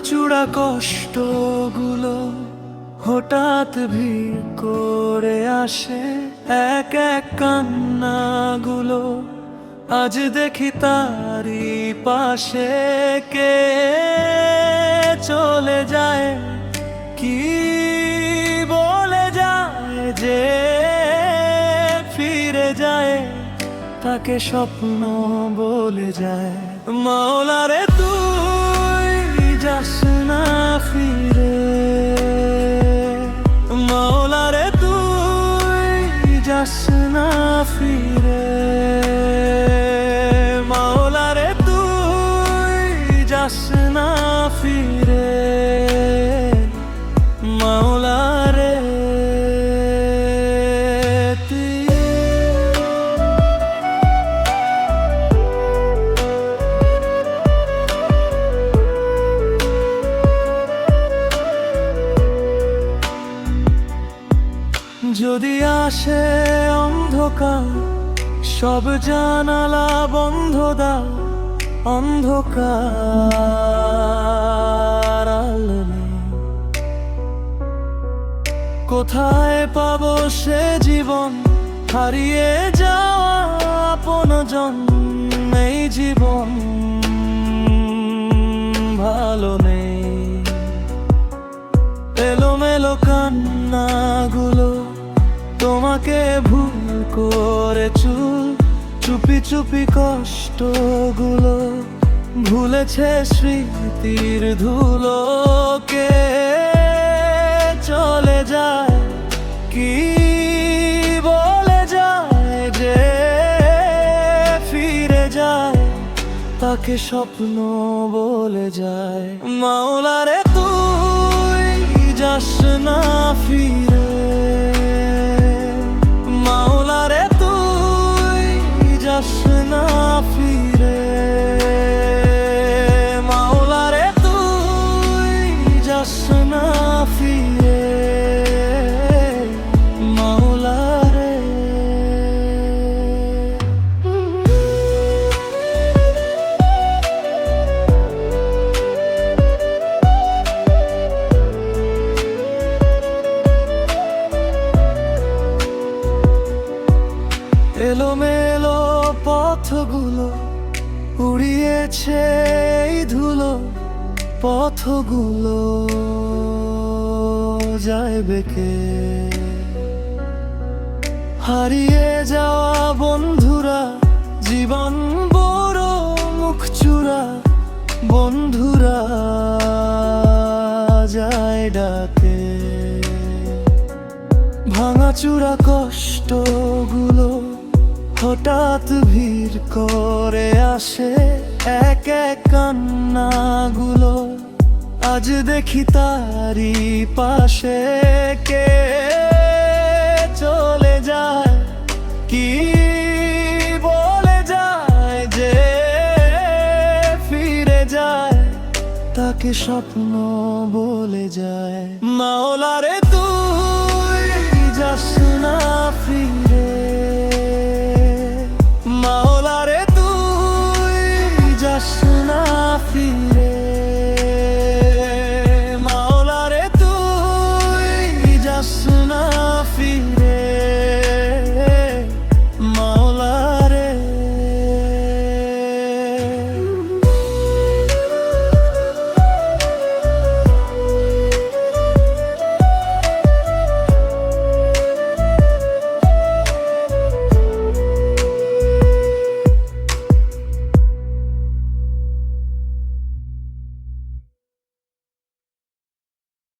ভাঙাচুরা কষ্টগুলো হঠাৎ ভিড় করে আসে, এক এক কান্নাগুলো আজ দেখি তারি পাশে। কে চলে যায়, কি বলে যায়, যে ফিরে যায় তাকে স্বপ্ন বলে যায়। মাওলারে তুই যাস না ফিরে, মাওলারে তুই যাস না ফিরে, মাওলারে তুই যাস না ফিরে, মাওলারে যদি আসে অন্ধকার, সব জানালা বন্ধ দাও, অন্ধকার আলো নেই। কোথায় পাবো সে জীবন, হারিয়ে যাওয়া আপনজন, এই জীবন ভালো নেই। এলোমেলো কান্নাগুলো তোমাকে ভুল করে চুল, চুপি চুপি কষ্টগুলো ভুলেছে স্মৃতির ধুলো। কে চলে যায়, কি বলে যায়, যে ফিরে যায় তাকে স্বপ্ন বলে যায়। মাওলারে তুই যাস না ফিরে, মাওলারে তুই যাস না ফিরে, মাওলারে তুই যাস না ফিরে, মাওলারে। এলোমেলো পথগুলো উড়িয়েছে এই ধুলো, পথগুলো যায় বেঁকে। হারিয়ে যাওয়া বন্ধুরা, জীবন বড় মুখ চূড়া, বন্ধুরা যায় ডাকে। ভাঙাচুরা কষ্টগুলো হঠাৎ ভিড় করে আসে, এক এক কান্নাগুলো আজ দেখি তারি পাশে। কে চলে যায়, কি বলে যায়, যে ফিরে যায় তাকে স্বপ্ন বলে যায়। মাওলারে